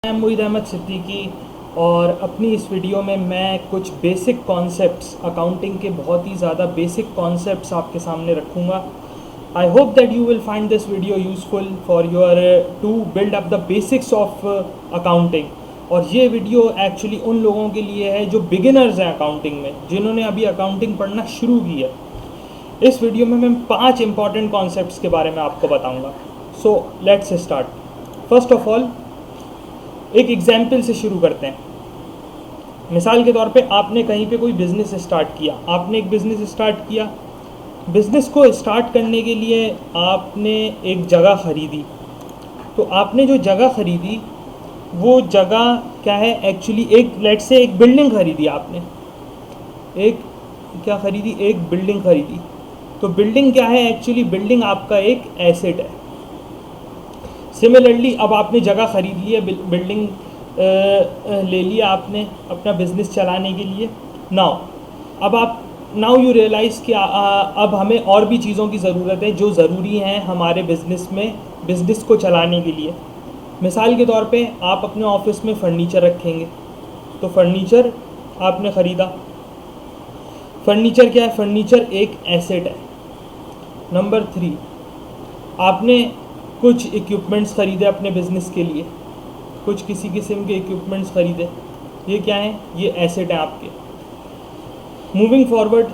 मैं मुईद अहमद सिद्दीकी और अपनी इस वीडियो में मैं कुछ बेसिक कॉन्सेप्ट्स अकाउंटिंग के बहुत ही ज़्यादा बेसिक कॉन्सेप्ट्स आपके सामने रखूँगा। I hope that you will find this video useful for your to build up the basics of accounting. और ये वीडियो एक्चुअली उन लोगों के लिए है जो बिगिनर्स हैं अकाउंटिंग में, जिन्होंने अभी अकाउंटिंग पढ़ना शुरू की है। इस वीडियो में मैं 5 इंपॉर्टेंट कॉन्सेप्ट्स के बारे में आपको बताऊँगा। So let's start. First of all एक एग्जाम्पल से शुरू करते हैं। मिसाल के तौर पे आपने कहीं पे कोई बिज़नेस स्टार्ट किया, आपने एक बिज़नेस स्टार्ट किया। बिज़नेस को स्टार्ट करने के लिए आपने एक जगह ख़रीदी। तो आपने जो जगह ख़रीदी वो जगह क्या है एक्चुअली, एक लेट से एक बिल्डिंग ख़रीदी आपने। एक क्या ख़रीदी? एक बिल्डिंग ख़रीदी। तो बिल्डिंग क्या है एक्चुअली? बिल्डिंग आपका एक एसेट है। सिमिलरली अब आपने जगह ख़रीद ली है, बिल्डिंग ले लिया आपने अपना बिज़नेस चलाने के लिए। नाउ यू रियलाइज़ कि अब हमें और भी चीज़ों की ज़रूरत है जो ज़रूरी हैं हमारे बिज़नेस में, बिज़नेस को चलाने के लिए। मिसाल के तौर पे आप अपने ऑफिस में फ़र्नीचर रखेंगे, तो फर्नीचर आपने ख़रीदा। फर्नीचर क्या है? फर्नीचर एक एसेट है। नंबर 3, आपने कुछ इक्विपमेंट्स ख़रीदे अपने बिज़नेस के लिए, कुछ किसी किस्म के इक्विपमेंट्स ख़रीदे। ये क्या है? ये एसेट हैं आपके। मूविंग फॉरवर्ड,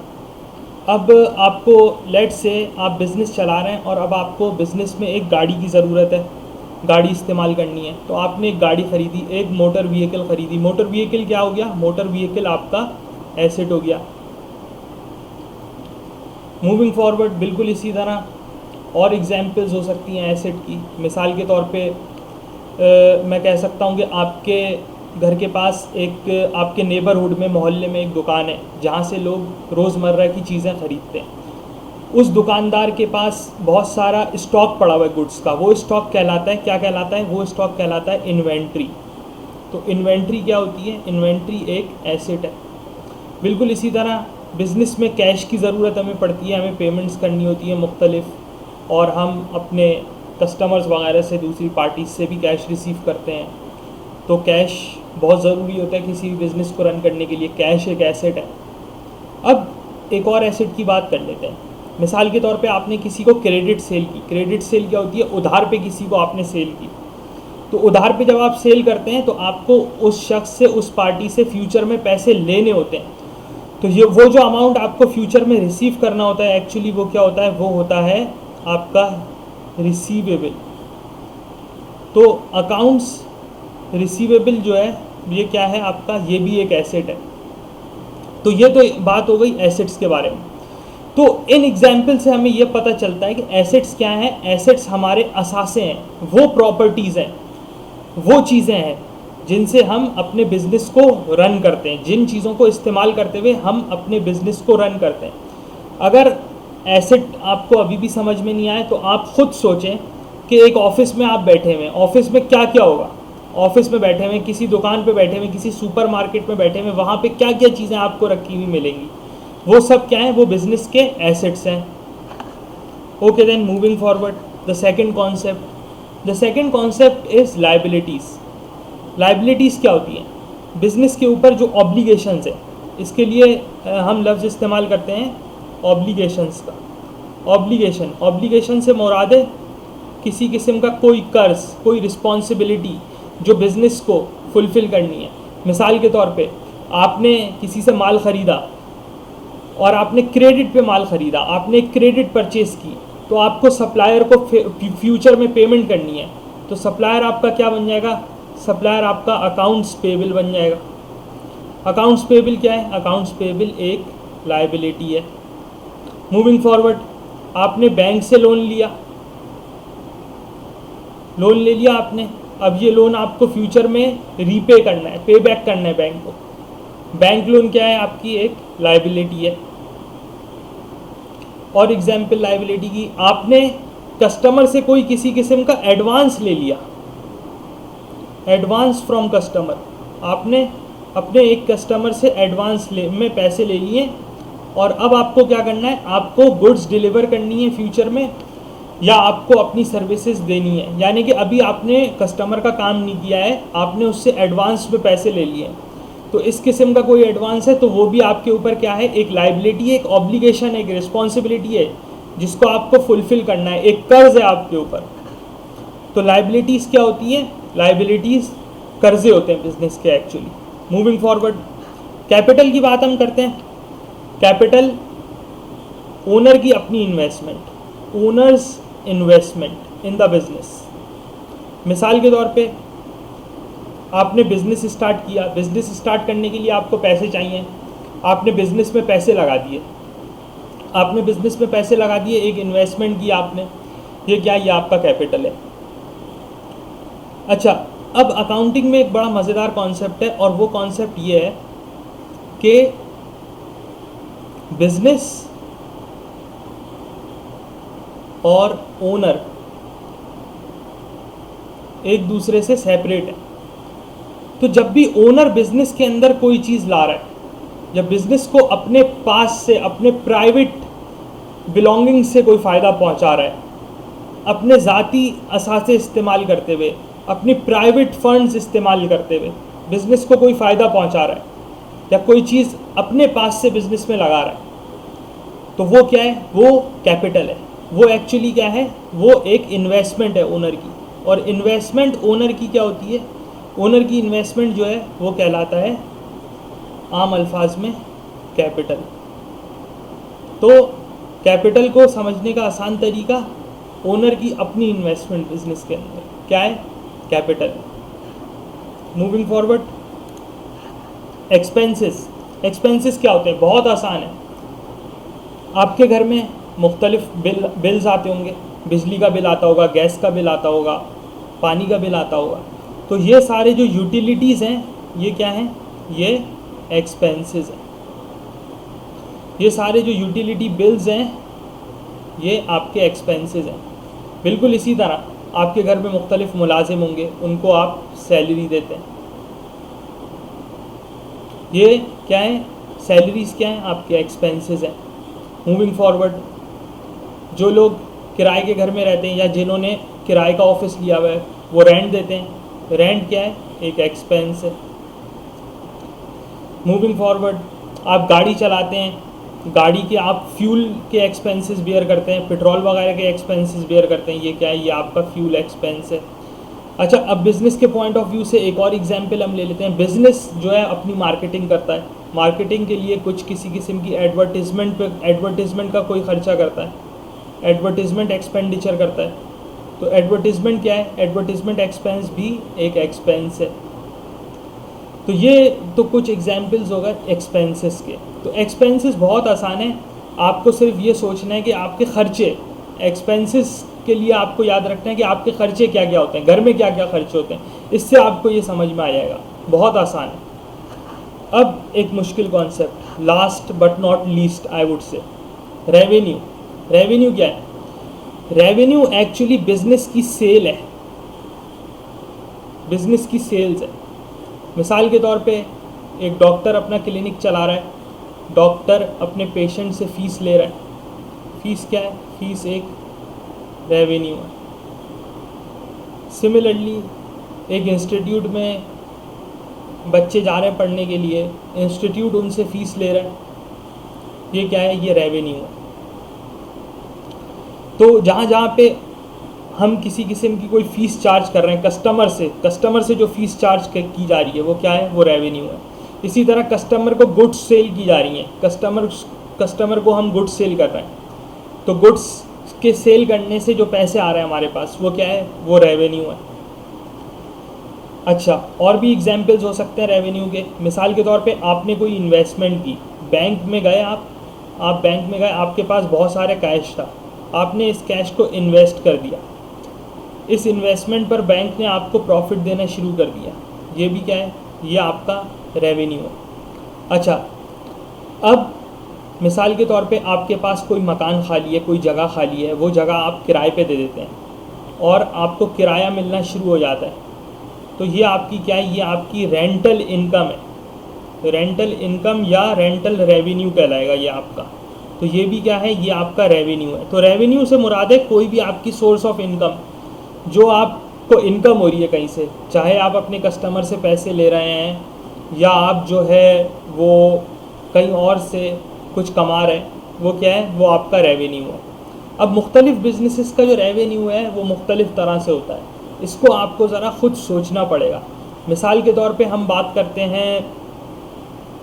अब आपको लेट से आप बिज़नेस चला रहे हैं और अब आपको बिज़नेस में एक गाड़ी की ज़रूरत है, गाड़ी इस्तेमाल करनी है। तो आपने एक गाड़ी ख़रीदी, एक मोटर व्हीकल ख़रीदी। मोटर व्हीकल क्या हो गया? मोटर व्हीकल आपका एसेट हो गया। मूविंग फॉरवर्ड बिल्कुल इसी तरह और एग्जाम्पल्स हो सकती हैं एसेट की। मिसाल के तौर पे मैं कह सकता हूँ कि आपके घर के पास एक, आपके नेबरहुड में, मोहल्ले में एक दुकान है जहाँ से लोग रोज़मर्रा की चीज़ें ख़रीदते हैं। उस दुकानदार के पास बहुत सारा स्टॉक पड़ा हुआ है गुड्स का। वो स्टॉक कहलाता है, क्या कहलाता है? वो स्टॉक कहलाता है इन्वेंट्री। तो इन्वेंट्री क्या होती है? इन्वेंट्री एक एसेट है। बिल्कुल इसी तरह बिज़नेस में कैश की ज़रूरत हमें पड़ती है, हमें पेमेंट्स करनी होती है मुख्तलिफ़, और हम अपने कस्टमर्स वगैरह से, दूसरी पार्टीज से भी कैश रिसीव करते हैं। तो कैश बहुत ज़रूरी होता है किसी भी बिज़नेस को रन करने के लिए। कैश एक एसेट है। अब एक और एसेट की बात कर लेते हैं। मिसाल के तौर पे आपने किसी को क्रेडिट सेल की। क्रेडिट सेल क्या होती है? उधार पे किसी को आपने सेल की। तो उधार पे जब आप सेल करते हैं तो आपको उस शख्स से, उस पार्टी से फ्यूचर में पैसे लेने होते हैं। तो ये वो जो अमाउंट आपको फ्यूचर में रिसीव करना होता है एक्चुअली वो क्या होता है? वो होता है आपका रिसीवेबल। तो अकाउंट्स रिसीवेबल जो है ये क्या है आपका? ये भी एक एसेट है। तो ये तो बात हो गई एसेट्स के बारे में। तो इन एग्जाम्पल से हमें ये पता चलता है कि एसेट्स क्या हैं। एसेट्स हमारे असासे हैं, वो प्रॉपर्टीज़ हैं, वो चीज़ें हैं जिनसे हम अपने बिज़नेस को रन करते हैं, जिन चीज़ों को इस्तेमाल करते हुए हम अपने बिज़नेस को रन करते हैं। अगर एसेट आपको अभी भी समझ में नहीं आए तो आप खुद सोचें कि एक ऑफिस में आप बैठे हुए हैं, ऑफिस में क्या क्या होगा? ऑफिस में बैठे हुए, किसी दुकान पे बैठे हुए, किसी सुपरमार्केट में बैठे हुए, वहाँ पे क्या क्या चीज़ें आपको रखी हुई मिलेंगी? वो सब क्या है? वो बिज़नेस के एसेट्स हैं। Okay then, moving forward, the second concept. The second concept is liabilities. Liabilities क्या होती हैं? बिज़नेस के ऊपर जो ऑब्लिगेशंस है, इसके लिए हम लफ्ज़ इस्तेमाल करते हैं ऑब्लिगेशंस का। ऑब्लिगेशन से मुराद है किसी किस्म का कोई कर्ज, कोई रिस्पॉन्सिबिलिटी जो बिज़नेस को फुलफ़िल करनी है। मिसाल के तौर पे आपने किसी से माल ख़रीदा और आपने क्रेडिट पे माल ख़रीदा, आपने क्रेडिट परचेज़ की, तो आपको सप्लायर को फ्यूचर में पेमेंट करनी है। तो सप्लायर आपका क्या बन जाएगा? सप्लायर आपका अकाउंट्स पेबल बन जाएगा। अकाउंट्स पेबल क्या है? अकाउंट्स पेबल एक लायबिलिटी है। मूविंग फॉरवर्ड, आपने बैंक से लोन लिया, लोन ले लिया आपने। अब ये लोन आपको फ्यूचर में रीपे करना है, पे बैक करना है बैंक को। बैंक लोन क्या है? आपकी एक लायबिलिटी है। और एग्जाम्पल लायबिलिटी की, आपने कस्टमर से कोई किसी किस्म का एडवांस ले लिया, एडवांस फ्रॉम कस्टमर। आपने अपने एक कस्टमर से एडवांस में पैसे ले लिए और अब आपको क्या करना है? आपको गुड्स डिलीवर करनी है फ्यूचर में। या आपको अपनी सर्विसेज देनी है, यानी कि अभी आपने कस्टमर का काम नहीं किया है, आपने उससे एडवांस में पैसे ले लिए हैं, तो इस किस्म का कोई एडवांस है तो वो भी आपके ऊपर क्या है, एक लाइबिलिटी है, एक ऑब्लिगेशन है, एक रिस्पॉन्सिबिलिटी है जिसको आपको फुलफिल करना है, एक कर्ज है आपके ऊपर। तो लाइबिलिटीज़ क्या होती हैं? लाइबिलिटीज़ कर्जे होते हैं बिजनेस के एक्चुअली। मूविंग फॉरवर्ड, कैपिटल की बात हम करते हैं। कैपिटल ओनर की अपनी investment, owners investment in the business. मिसाल के तौर पे आपने बिजनेस स्टार्ट किया, बिजनेस स्टार्ट करने के लिए आपको पैसे चाहिए, आपने बिजनेस में पैसे लगा दिए, आपने बिजनेस में पैसे लगा दिए, एक इन्वेस्टमेंट की आपने, ये क्या, ये आपका कैपिटल है। अच्छा, अब अकाउंटिंग में एक बड़ा मज़ेदार कॉन्सेप्ट है और वो कॉन्सेप्ट ये है कि बिजनेस और ओनर एक दूसरे से सेपरेट है। तो जब भी ओनर बिजनेस के अंदर कोई चीज़ ला रहा है, जब बिजनेस को अपने पास से, अपने प्राइवेट बिलोंगिंग से कोई फ़ायदा पहुंचा रहा है, अपने ज़ाती असासे इस्तेमाल करते हुए, अपनी प्राइवेट फंड्स इस्तेमाल करते हुए बिजनेस को कोई फ़ायदा पहुंचा रहा है या कोई चीज़ अपने पास से बिजनेस में लगा रहा है, तो वो क्या है, वो कैपिटल है। वो एक्चुअली क्या है, वो एक इन्वेस्टमेंट है ओनर की। और इन्वेस्टमेंट ओनर की क्या होती है, ओनर की इन्वेस्टमेंट जो है वो कहलाता है आम अल्फाज में कैपिटल। तो कैपिटल को समझने का आसान तरीका, ओनर की अपनी इन्वेस्टमेंट बिजनेस के अंदर क्या है, capital. Moving forward, expenses. Expenses क्या होते हैं, बहुत आसान है। आपके घर में मुख्तलिफ बिल्स आते होंगे, बिजली का बिल आता होगा, गैस का बिल आता होगा, पानी का बिल आता होगा। तो ये सारे जो यूटिलिटीज़ हैं ये क्या हैं, ये एक्सपेंसेस हैं। ये सारे जो यूटिलिटी बिल्स हैं ये आपके एक्सपेंसेस हैं। बिल्कुल इसी तरह आपके घर में मुख्तलिफ मुलाजिम होंगे, उनको आप सैलरी देते हैं, ये क्या है, सैलरीज क्या हैं, आपके एक्सपेंसेस हैं। मूविंग फॉरवर्ड, जो लोग किराए के घर में रहते हैं या जिन्होंने किराए का ऑफिस लिया हुआ है वो रेंट देते हैं, रेंट क्या है, एक एक्सपेंस है। मूविंग फॉरवर्ड, आप गाड़ी चलाते हैं, गाड़ी के आप फ्यूल के एक्सपेंसेस बियर करते हैं, पेट्रोल वगैरह के एक्सपेंसेस बियर करते हैं, ये क्या है, ये आपका फ्यूल एक्सपेंस है। अच्छा, अब बिज़नेस के पॉइंट ऑफ व्यू से एक और एग्जांपल हम ले लेते हैं। बिज़नेस जो है अपनी मार्केटिंग करता है, मार्केटिंग के लिए कुछ किसी किस्म की एडवर्टीज़मेंट का कोई ख़र्चा करता है, एडवर्टीज़मेंट एक्सपेंडिचर करता है। तो एडवर्टीज़मेंट क्या है, एडवर्टीज़मेंट एक्सपेंस भी एक एक्सपेंस है। तो ये तो कुछ एग्जांपल्स हो गए एक्सपेंसेस के। तो एक्सपेंसेस बहुत आसान है, आपको सिर्फ ये सोचना है कि आपके खर्चे, एक्सपेंसेस के लिए आपको याद रखना है कि आपके खर्चे क्या क्या होते हैं, घर में क्या क्या खर्चे होते हैं, इससे आपको ये समझ में आ जाएगा, बहुत आसान है। अब एक मुश्किल concept, last but not least I would say, revenue. Revenue क्या है, रेवेन्यू एक्चुअली बिजनेस की सेल है, बिजनेस की सेल्स है। मिसाल के तौर पे एक डॉक्टर अपना क्लिनिक चला रहा है, डॉक्टर अपने पेशेंट से फ़ीस ले रहा है, फ़ीस क्या है, फ़ीस एक रेवेन्यू है। सिमिलरली एक इंस्टीट्यूट में बच्चे जा रहे हैं पढ़ने के लिए, इंस्टीट्यूट उनसे फ़ीस ले रहा है, ये क्या है, ये रेवेन्यू है। तो जहाँ जहाँ पे हम किसी किस्म की कोई फ़ीस चार्ज कर रहे हैं कस्टमर से जो फ़ीस चार्ज की जा रही है वो क्या है, वो रेवेन्यू है। इसी तरह कस्टमर को गुड्स सेल की जा रही हैं, कस्टमर को हम गुड्स सेल कर रहे हैं, तो गुड्स के सेल करने से जो पैसे आ रहे हैं हमारे पास वो क्या है, वो रेवेन्यू है। अच्छा, और भी एग्जांपल्स हो सकते हैं रेवेन्यू के। मिसाल के तौर पे आपने कोई इन्वेस्टमेंट की, बैंक में गए आप बैंक में गए, आपके पास बहुत सारे कैश था, आपने इस कैश को इन्वेस्ट कर दिया, इस इन्वेस्टमेंट पर बैंक ने आपको प्रॉफिट देना शुरू कर दिया, ये भी क्या है, ये आपका रेवेन्यू है। अच्छा, अब मिसाल के तौर पे आपके पास कोई मकान खाली है, कोई जगह खाली है, वो जगह आप किराए पे दे देते हैं और आपको किराया मिलना शुरू हो जाता है, तो ये आपकी क्या है, ये आपकी रेंटल इनकम है। रेंटल इनकम या रेंटल रेवेन्यू कहलाएगा ये आपका। तो ये भी क्या है, ये आपका रेवेन्यू है। तो रेवेन्यू से मुराद है कोई भी आपकी सोर्स ऑफ इनकम, जो आपको इनकम हो रही है कहीं से, चाहे आप अपने कस्टमर से पैसे ले रहे हैं या आप जो है वो कहीं और से कुछ कमा रहे हैं, वो क्या है, वो आपका रेवेन्यू है। अब मुख्तलिफ़ बिजनेसेस का जो रेवेन्यू है वो मुख्तलिफ़ तरह से होता है, इसको आपको ज़रा ख़ुद सोचना पड़ेगा। मिसाल के तौर पे हम बात करते हैं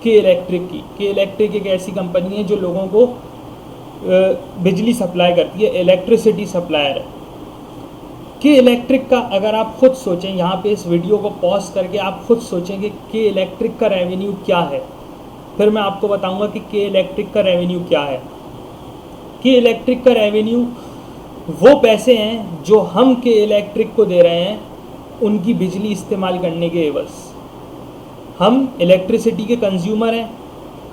के इलेक्ट्रिक की। के इलेक्ट्रिक एक ऐसी कंपनी है जो लोगों को बिजली सप्लाई करती है, इलेक्ट्रिसिटी सप्लायर है। के इलेक्ट्रिक का अगर आप खुद सोचें, यहाँ पे इस वीडियो को पॉज करके आप खुद सोचेंगे के इलेक्ट्रिक का रेवेन्यू क्या है, फिर मैं आपको बताऊंगा कि के इलेक्ट्रिक का रेवेन्यू क्या है। के इलेक्ट्रिक का रेवेन्यू वो पैसे हैं जो हम के इलेक्ट्रिक को दे रहे हैं उनकी बिजली इस्तेमाल करने के एवज़। हम इलेक्ट्रिसिटी के कंज्यूमर हैं,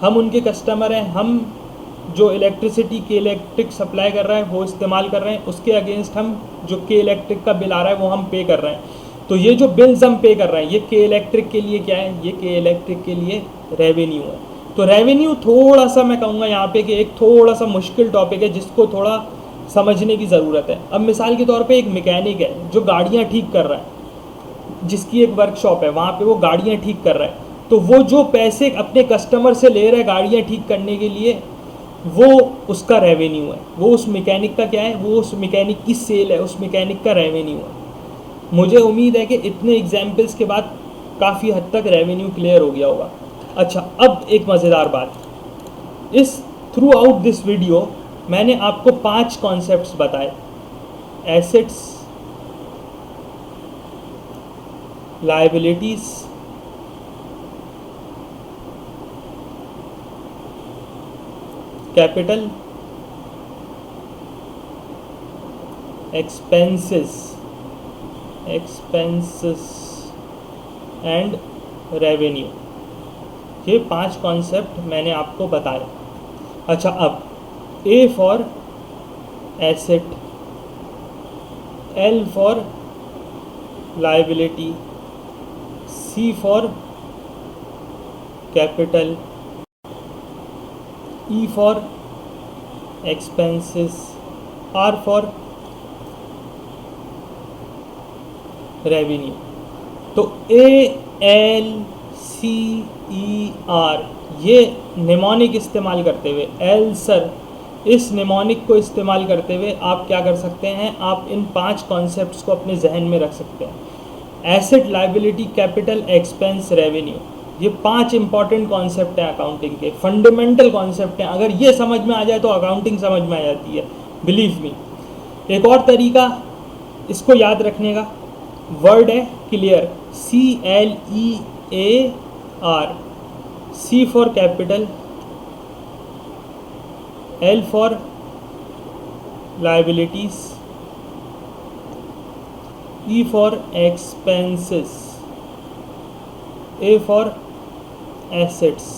हम उनके कस्टमर हैं, हम जो इलेक्ट्रिसिटी के इलेक्ट्रिक सप्लाई कर रहा है वो इस्तेमाल कर रहे हैं, उसके अगेंस्ट हम जो के इलेक्ट्रिक का बिल आ रहा है वो हम पे कर रहे हैं। तो ये जो बिल्स हम पे कर रहे हैं ये के इलेक्ट्रिक के लिए क्या है, ये के इलेक्ट्रिक के लिए रेवेन्यू है। तो रेवेन्यू थोड़ा सा मैं कहूँगा यहाँ पे कि एक थोड़ा सा मुश्किल टॉपिक है जिसको थोड़ा समझने की ज़रूरत है। अब मिसाल के तौर पे एक मैकेनिक है जो गाड़ियाँ ठीक कर रहा है, जिसकी एक वर्कशॉप है, वहाँ पे वो गाड़ियाँ ठीक कर रहा है, तो वो जो पैसे अपने कस्टमर से ले रहा है गाड़ियाँ ठीक करने के लिए, वो उसका रेवेन्यू है। वो उस मैकेनिक का क्या है, वो उस मैकेनिक की सेल है, उस मैकेनिक का रेवेन्यू है। मुझे उम्मीद है कि इतने एग्जाम्पल्स के बाद काफ़ी हद तक रेवेन्यू क्लियर हो गया होगा। अच्छा, अब एक मज़ेदार बात, इस थ्रू आउट दिस वीडियो मैंने आपको 5 कॉन्सेप्ट्स बताए, assets, liabilities, capital, expenses and revenue. ये 5 कॉन्सेप्ट मैंने आपको बताए। अच्छा, अब A for asset, L for liability, C for capital, E for expenses, R for revenue। तो ALCER ये निमोनिक इस्तेमाल करते हुए, एल्सर, इस निमोनिक को इस्तेमाल करते हुए आप क्या कर सकते हैं, आप इन 5 कॉन्सेप्ट्स को अपने जहन में रख सकते हैं। Asset, liability, capital, expense, revenue, ये 5 इंपॉर्टेंट कॉन्सेप्ट हैं अकाउंटिंग के, फंडामेंटल कॉन्सेप्ट हैं। अगर ये समझ में आ जाए तो अकाउंटिंग समझ में आ जाती है, बिलीव मी। एक और तरीका इसको याद रखने का, वर्ड है clear, CLEAR, C for capital, L for liabilities, E for expenses, A for assets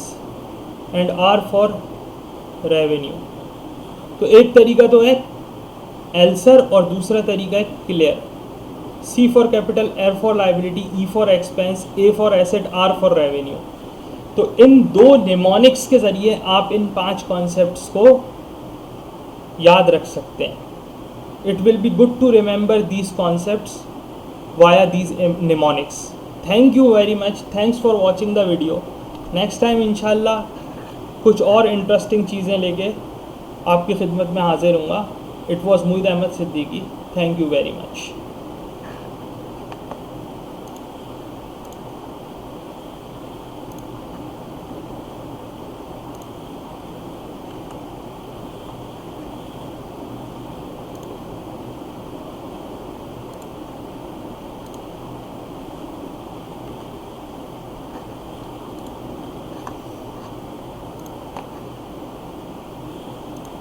and R for revenue. तो एक तरीका तो है एल्सर और दूसरा तरीका है clear. C for capital, R for liability, E for expense, A for asset, R for revenue. तो इन 2 निमोनिक्स के ज़रिए आप इन 5 कॉन्सेप्ट्स को याद रख सकते हैं। It will be good to remember these concepts via these mnemonics. Thank you very much, thanks for watching the video. Next time इंशाल्लाह कुछ और इंटरेस्टिंग चीज़ें लेके आपकी खिदमत में हाजिर हूँगा। It was Moeed Ahmed Siddiqui. Thank you very much.